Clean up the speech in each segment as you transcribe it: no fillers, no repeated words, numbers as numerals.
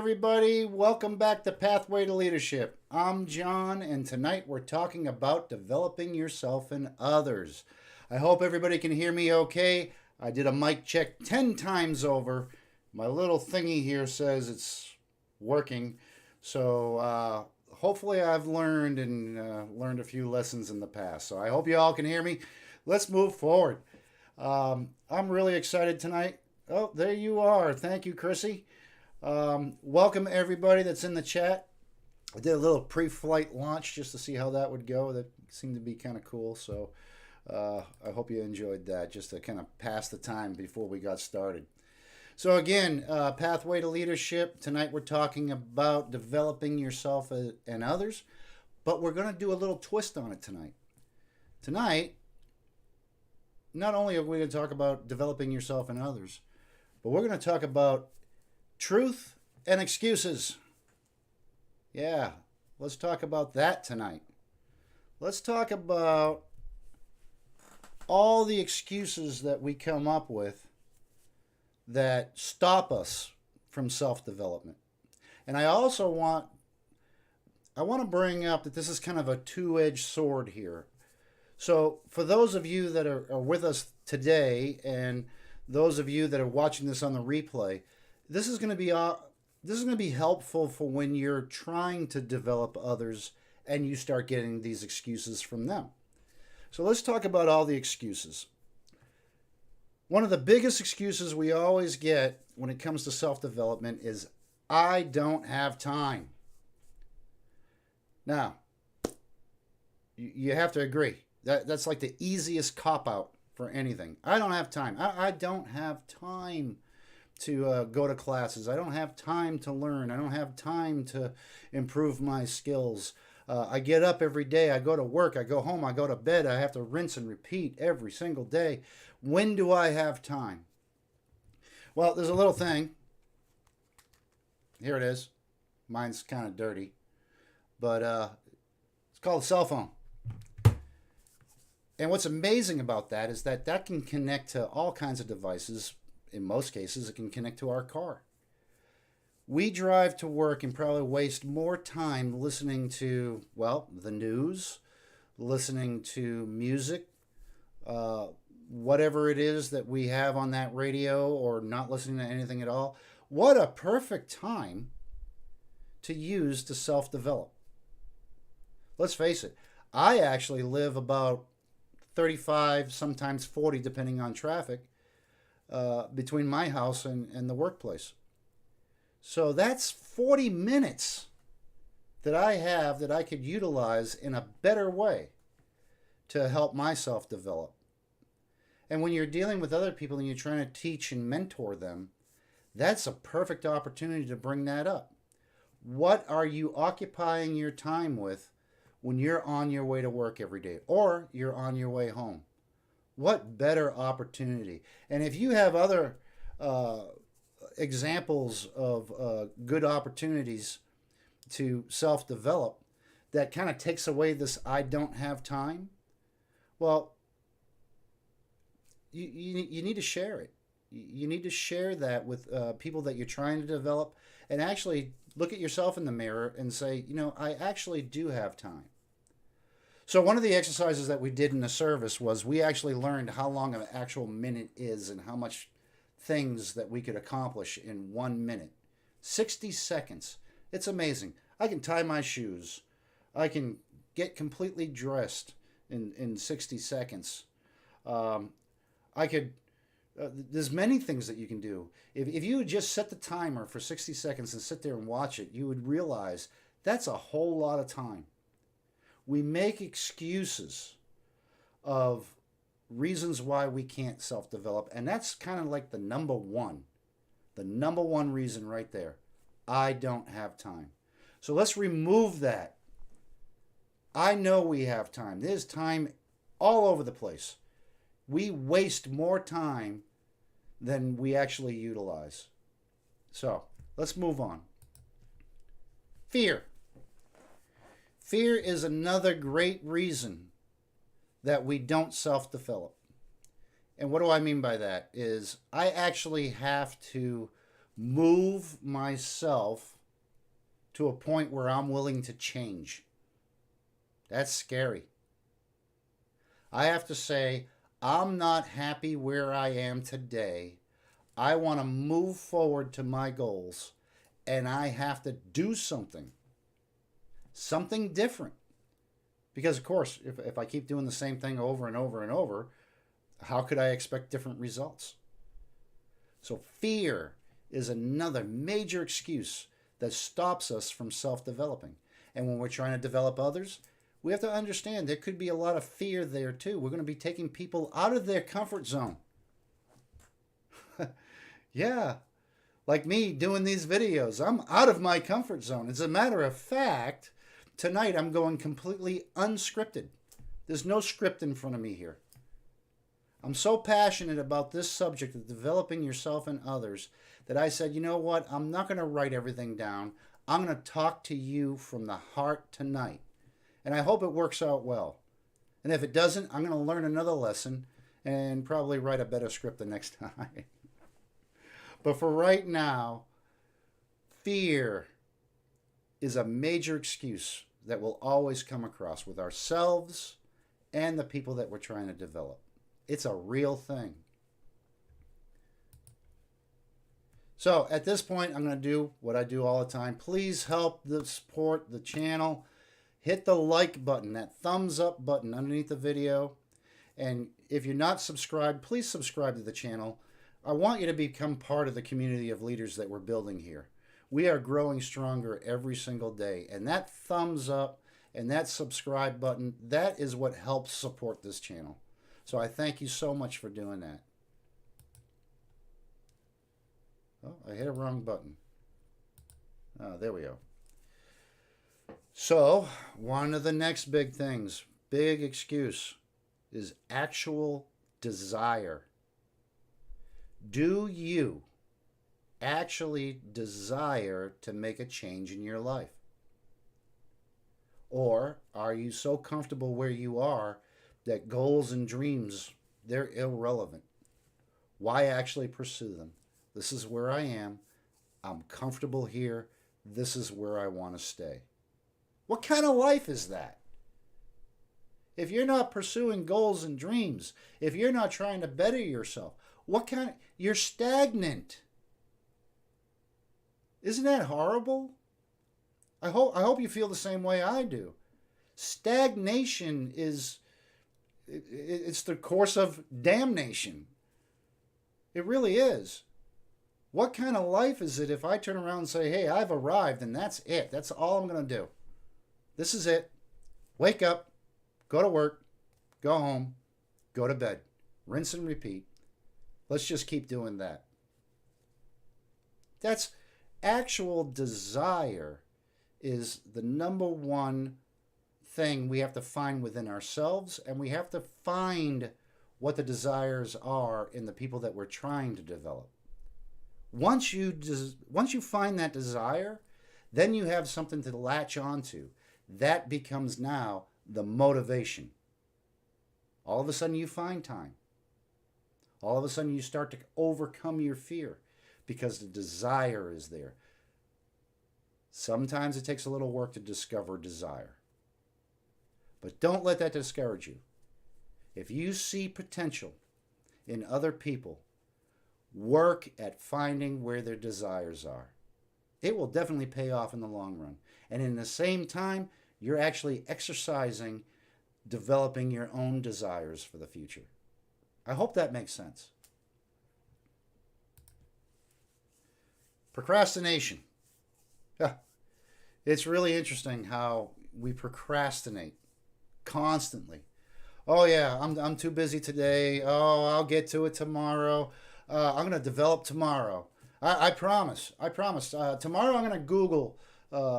everybody. Welcome back to Pathway to Leadership. I'm John, and tonight we're talking about developing yourself and others. I hope everybody can hear me okay. I did a mic check 10 times over. My little thingy here says it's working. So hopefully I've learned a few lessons in the past. So I hope you all can hear me. Let's move forward. I'm really excited tonight. Oh, there you are. Thank you, Chrissy. Welcome everybody that's in the chat. I did a little pre-flight launch just to see how that would go. That seemed to be kind of cool. So I hope you enjoyed that, just to kind of pass the time before we got started. So again, Pathway to Leadership. Tonight we're talking about developing yourself and others, but we're going to do a little twist on it tonight. Tonight, not only are we going to talk about developing yourself and others, but we're going to talk about truth and excuses. Yeah, let's talk about that tonight. Let's talk about all the excuses that we come up with that stop us from self-development. And I also want to bring up that this is kind of a two-edged sword here. So for those of you that are with us today, and those of you that are watching this on the replay, this is going to be helpful for when you're trying to develop others and you start getting these excuses from them. So let's talk about all the excuses. One of the biggest excuses we always get when it comes to self-development is, I don't have time. Now, you have to agree. That's like the easiest cop-out for anything. I don't have time. I don't have time to go to classes. I don't have time to learn. I don't have time to improve my skills. I get up every day. I go to work. I go home. I go to bed. I have to rinse and repeat every single day. When do I have time? Well, there's a little thing. Here it is. Mine's kind of dirty. But it's called a cell phone. And what's amazing about that is that can connect to all kinds of devices. In most cases, it can connect to our car. We drive to work and probably waste more time listening to, well, the news, listening to music, whatever it is that we have on that radio, or not listening to anything at all. What a perfect time to use to self-develop. Let's face it, I actually live about 35, sometimes 40, depending on traffic, between my house and the workplace. So that's 40 minutes that I have that I could utilize in a better way to help myself develop. And when you're dealing with other people and you're trying to teach and mentor them, that's a perfect opportunity to bring that up. What are you occupying your time with when you're on your way to work every day, or you're on your way home? What better opportunity? And if you have other examples of good opportunities to self-develop that kind of takes away this I don't have time, well, you need to share it. You need to share that with people that you're trying to develop, and actually look at yourself in the mirror and say, I actually do have time. So one of the exercises that we did in the service was we actually learned how long an actual minute is and how much things that we could accomplish in 1 minute. 60 seconds. It's amazing. I can tie my shoes. I can get completely dressed in 60 seconds. There's many things that you can do. If you would just set the timer for 60 seconds and sit there and watch it, you would realize that's a whole lot of time. We make excuses of reasons why we can't self-develop, and that's kind of like the number one reason right there. I don't have time. So let's remove that. I know we have time. There's time all over the place. We waste more time than we actually utilize. So let's move on. Fear. Fear is another great reason that we don't self-develop. And what do I mean by that? Is I actually have to move myself to a point where I'm willing to change. That's scary. I have to say, I'm not happy where I am today. I want to move forward to my goals, and I have to do something different. Because, of course, if I keep doing the same thing over and over and over, how could I expect different results? So, fear is another major excuse that stops us from self developing. And when we're trying to develop others, we have to understand there could be a lot of fear there too. We're going to be taking people out of their comfort zone. Yeah, like me doing these videos. I'm out of my comfort zone. As a matter of fact, tonight I'm going completely unscripted. There's no script in front of me here. I'm so passionate about this subject of developing yourself and others that I said, you know what? I'm not going to write everything down. I'm going to talk to you from the heart tonight. And I hope it works out well. And if it doesn't, I'm going to learn another lesson and probably write a better script the next time. But for right now, fear is a major excuse that we'll always come across with ourselves and the people that we're trying to develop. It's a real thing. So at this point, I'm going to do what I do all the time. Please help support the channel. Hit the like button, that thumbs up button underneath the video. And if you're not subscribed, please subscribe to the channel. I want you to become part of the community of leaders that we're building here. We are growing stronger every single day. And that thumbs up and that subscribe button, that is what helps support this channel. So I thank you so much for doing that. Oh, I hit a wrong button. Oh, there we go. So, one of the next big things, big excuse, is actual desire. Do you actually desire to make a change in your life? Or are you so comfortable where you are that goals and dreams, they're irrelevant? Why actually pursue them? This is where I am. I'm comfortable here. This is where I want to stay. What kind of life is that? If you're not pursuing goals and dreams, if you're not trying to better yourself, you're stagnant. Isn't that horrible? I hope you feel the same way I do. Stagnation it's the course of damnation. It really is. What kind of life is it if I turn around and say, hey, I've arrived and that's it. That's all I'm going to do. This is it. Wake up, go to work, go home, go to bed. Rinse and repeat. Let's just keep doing that. That's actual desire is the number one thing we have to find within ourselves, and we have to find what the desires are in the people that we're trying to develop. Once you find that desire, then you have something to latch onto. That becomes now the motivation. All of a sudden you find time. All of a sudden you start to overcome your fear because the desire is there. Sometimes it takes a little work to discover desire. But don't let that discourage you. If you see potential in other people, work at finding where their desires are. It will definitely pay off in the long run. And in the same time, you're actually exercising, developing your own desires for the future. I hope that makes sense. Procrastination. It's really interesting how we procrastinate constantly. Oh yeah, I'm too busy today. Oh, I'll get to it tomorrow. I'm going to develop tomorrow. I promise. Tomorrow I'm going to Google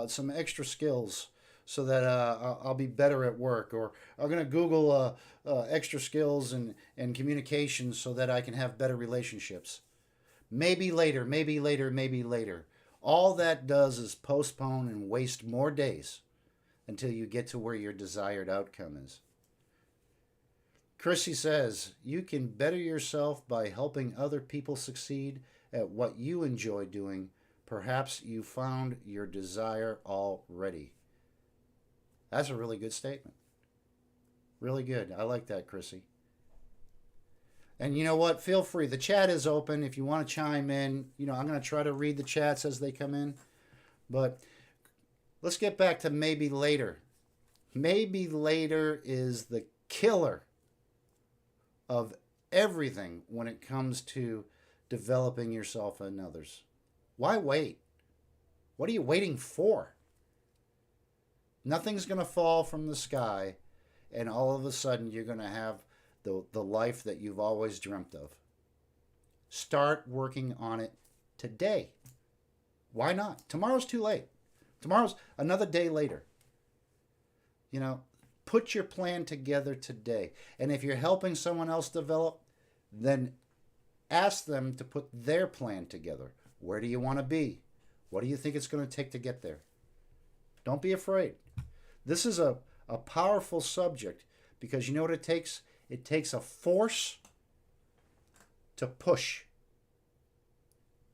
some extra skills so that I'll be better at work. Or I'm going to Google extra skills and communication so that I can have better relationships. Maybe later. All that does is postpone and waste more days until you get to where your desired outcome is. Chrissy says, you can better yourself by helping other people succeed at what you enjoy doing, Perhaps you found your desire already. That's a really good statement. Really good. I like that, Chrissy. And you know what? Feel free. The chat is open if you want to chime in. I'm going to try to read the chats as they come in. But let's get back to maybe later. Maybe later is the killer of everything when it comes to developing yourself and others. Why wait? What are you waiting for? Nothing's going to fall from the sky, and all of a sudden you're going to have the life that you've always dreamt of. Start working on it today. Why not? Tomorrow's too late. Tomorrow's another day later. Put your plan together today. And if you're helping someone else develop, then ask them to put their plan together. Where do you want to be? What do you think it's going to take to get there? Don't be afraid. This is a powerful subject because you know what it takes? It takes a force to push.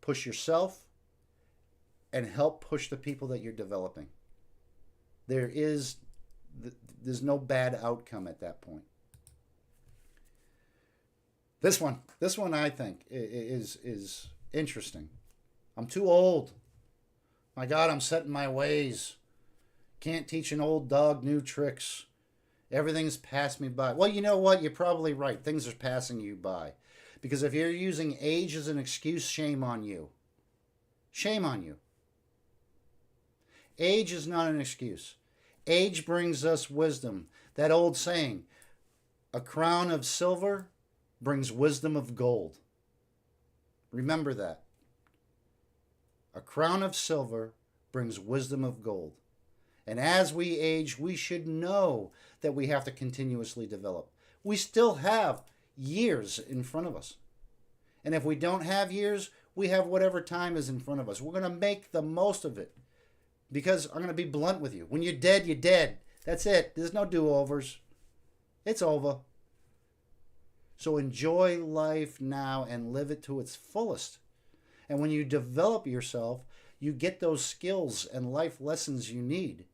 Push yourself and help push the people that you're developing. There's no bad outcome at that point. This one I think is interesting. I'm too old. My God, I'm set in my ways. Can't teach an old dog new tricks. Everything's passed me by. Well, you know what? You're probably right. Things are passing you by. Because if you're using age as an excuse, shame on you. Shame on you. Age is not an excuse. Age brings us wisdom. That old saying, a crown of silver brings wisdom of gold. Remember that. A crown of silver brings wisdom of gold. And as we age, we should know that we have to continuously develop. We still have years in front of us. And if we don't have years, we have whatever time is in front of us. We're going to make the most of it. Because I'm going to be blunt with you. When you're dead, you're dead. That's it. There's no do-overs. It's over. So enjoy life now and live it to its fullest. And when you develop yourself, you get those skills and life lessons you need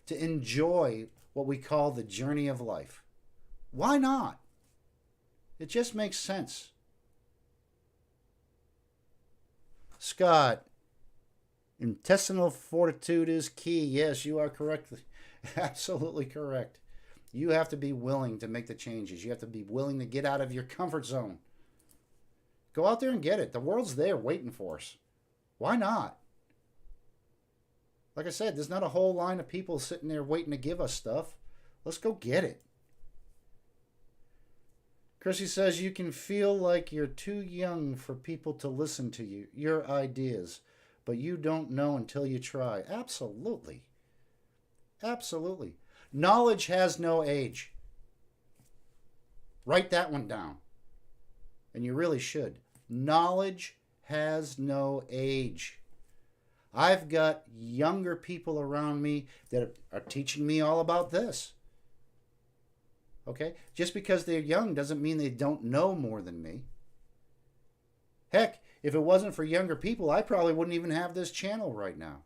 to enjoy what we call the journey of life. Why not? It just makes sense. Scott, intestinal fortitude is key. Yes, you are correct. Absolutely correct. You have to be willing to make the changes. You have to be willing to get out of your comfort zone. Go out there and get it. The world's there waiting for us. Why not? Like I said, there's not a whole line of people sitting there waiting to give us stuff. Let's go get it. Chrissy says you can feel like you're too young for people to listen to you, your ideas, but you don't know until you try. Absolutely. Absolutely. Knowledge has no age. Write that one down. And you really should. Knowledge has no age. I've got younger people around me that are teaching me all about this. Okay? Just because they're young doesn't mean they don't know more than me. Heck, if it wasn't for younger people, I probably wouldn't even have this channel right now.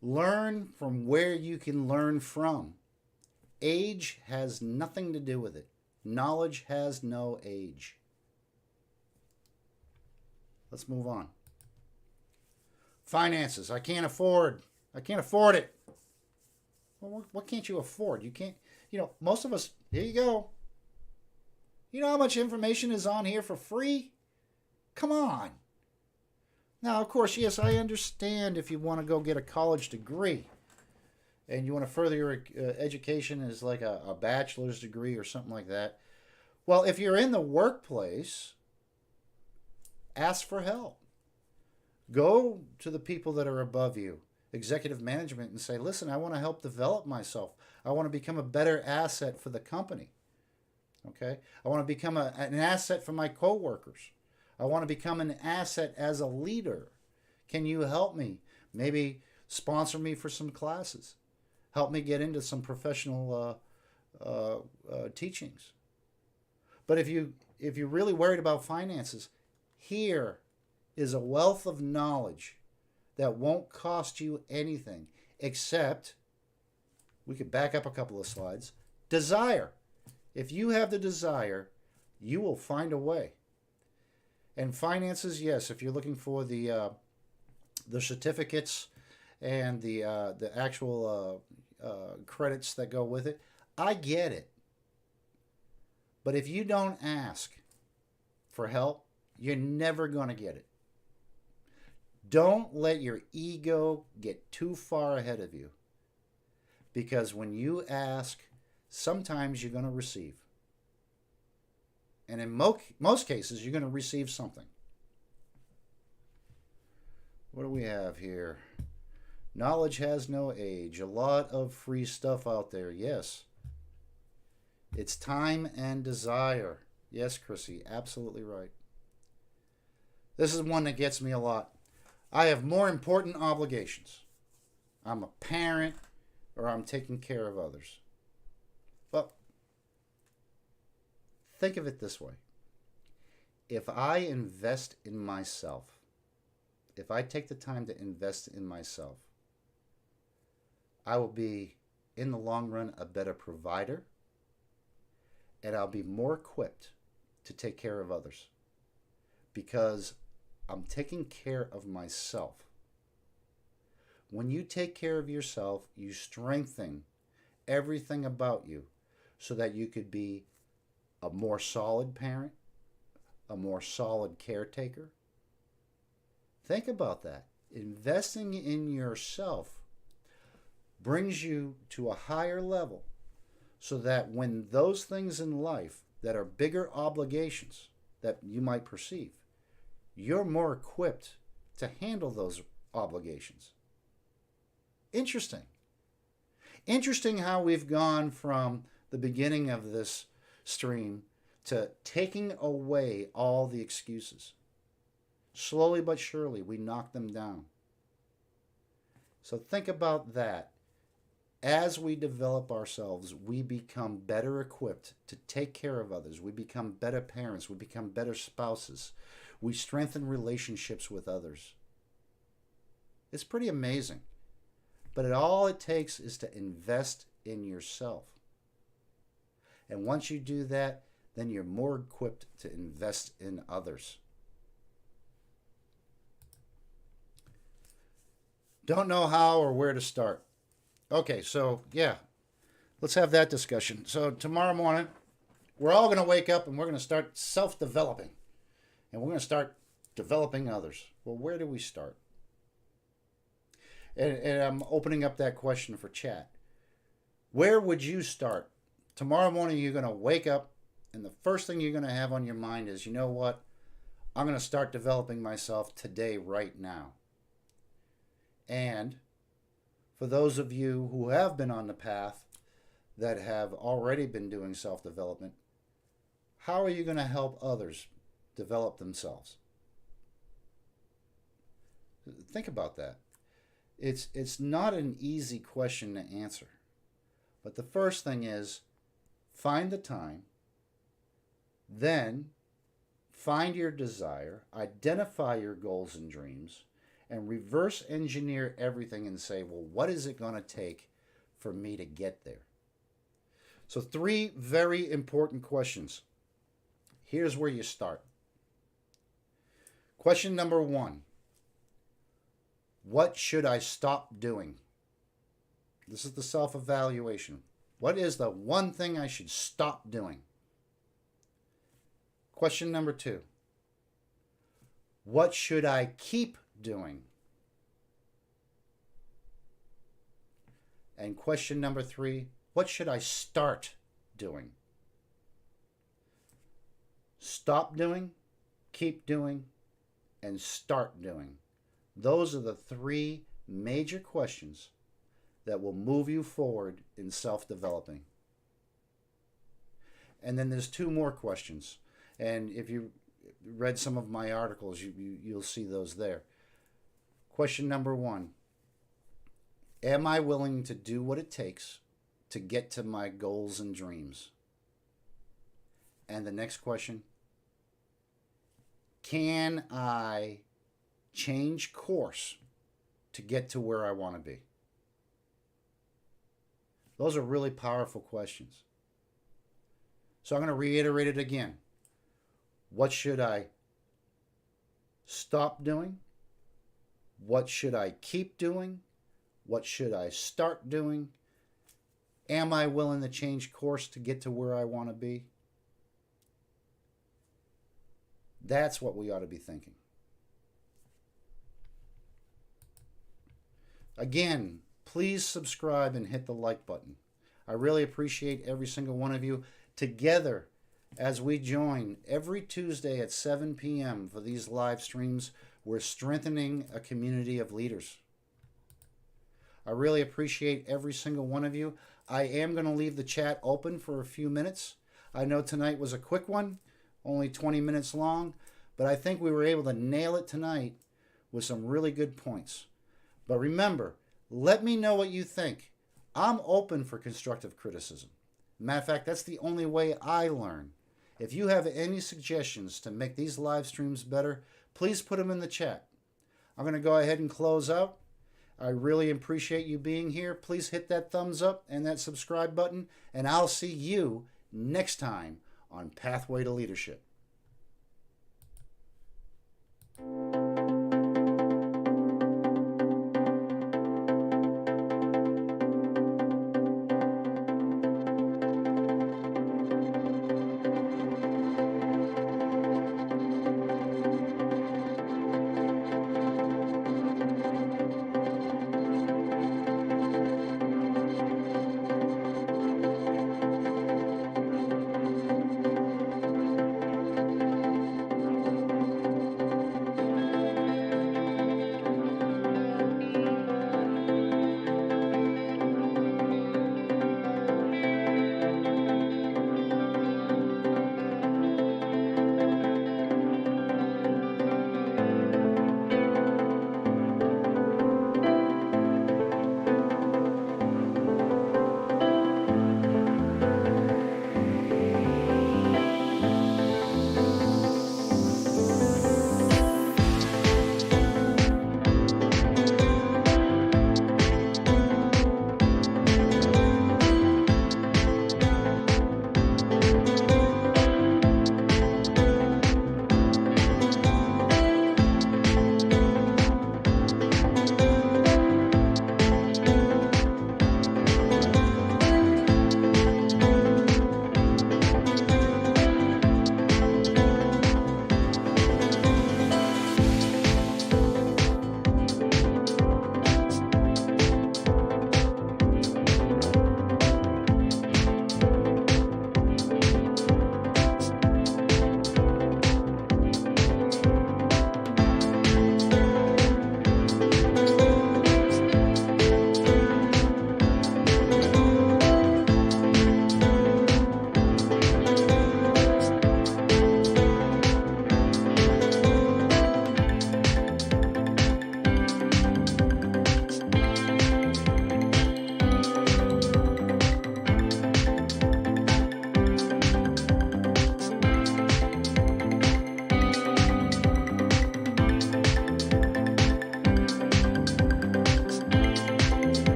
Learn from where you can learn from. Age has nothing to do with it. Knowledge has no age. Let's move on. Finances. I can't afford. I can't afford it. Well, what can't you afford? You can't, most of us, here you go. You know how much information is on here for free? Come on. Now, of course, yes, I understand if you want to go get a college degree and you want to further your education as like a bachelor's degree or something like that. Well, if you're in the workplace, ask for help. Go to the people that are above you, executive management, and say, listen, I want to help develop myself. I want to become a better asset for the company. Okay? I want to become an asset for my coworkers. I want to become an asset as a leader. Can you help me? Maybe sponsor me for some classes. Help me get into some professional teachings. But if you're really worried about finances, here is a wealth of knowledge that won't cost you anything except, we could back up a couple of slides, desire. If you have the desire, you will find a way. And finances, yes, if you're looking for the certificates and the actual credits that go with it, I get it. But if you don't ask for help, you're never going to get it. Don't let your ego get too far ahead of you. Because when you ask, sometimes you're going to receive. And in most cases, you're going to receive something. What do we have here? Knowledge has no age. A lot of free stuff out there. Yes. It's time and desire. Yes, Chrissy, absolutely right. This is one that gets me a lot. I have more important obligations. I'm a parent, or I'm taking care of others. Well, think of it this way. If I invest in myself, if I take the time to invest in myself, I will be, in the long run, a better provider, and I'll be more equipped to take care of others because I'm taking care of myself. When you take care of yourself, you strengthen everything about you so that you could be a more solid parent, a more solid caretaker. Think about that. Investing in yourself brings you to a higher level so that when those things in life that are bigger obligations that you might perceive, you're more equipped to handle those obligations. Interesting. Interesting how we've gone from the beginning of this stream to taking away all the excuses. Slowly but surely, we knock them down. So think about that. As we develop ourselves, we become better equipped to take care of others. We become better parents. We become better spouses. We strengthen relationships with others. It's pretty amazing. But all it takes is to invest in yourself. And once you do that, then you're more equipped to invest in others. Don't know how or where to start. Okay, so yeah, let's have that discussion. So tomorrow morning, we're all going to wake up and we're going to start self-developing. And we're going to start developing others. Well, where do we start? And I'm opening up that question for chat. Where would you start? Tomorrow morning, you're going to wake up, and the first thing you're going to have on your mind is, you know what? I'm going to start developing myself today, right now. And for those of you who have been on the path that have already been doing self-development, how are you going to help others develop themselves? Think about that. It's not an easy question to answer. But the first thing is find the time, then find your desire, identify your goals and dreams, and reverse engineer everything and say, well, what is it going to take for me to get there? So 3 very important questions. Here's where you start. Question number 1. What should I stop doing? This is the self-evaluation. What is the one thing I should stop doing? Question number 2. What should I keep doing? And question number 3, what should I start doing? Stop doing, keep doing, and start doing. Those are the 3 major questions that will move you forward in self-developing. And then there's 2 more questions. And if you read some of my articles, you'll see those there. Question number 1. Am I willing to do what it takes to get to my goals and dreams? And the next question, can I change course to get to where I want to be? Those are really powerful questions. So I'm going to reiterate it again. What should I stop doing? What should I keep doing? What should I start doing? Am I willing to change course to get to where I want to be? That's what we ought to be thinking. Again, please subscribe and hit the like button. I really appreciate every single one of you. Together, as we join every Tuesday at 7 p.m. for these live streams, we're strengthening a community of leaders. I really appreciate every single one of you. I am going to leave the chat open for a few minutes. I know tonight was a quick one, only 20 minutes long, but I think we were able to nail it tonight with some really good points. But remember, let me know what you think. I'm open for constructive criticism. Matter of fact, that's the only way I learn. If you have any suggestions to make these live streams better, please put them in the chat. I'm going to go ahead and close out. I really appreciate you being here. Please hit that thumbs up and that subscribe button, and I'll see you next time on Pathway to Leadership.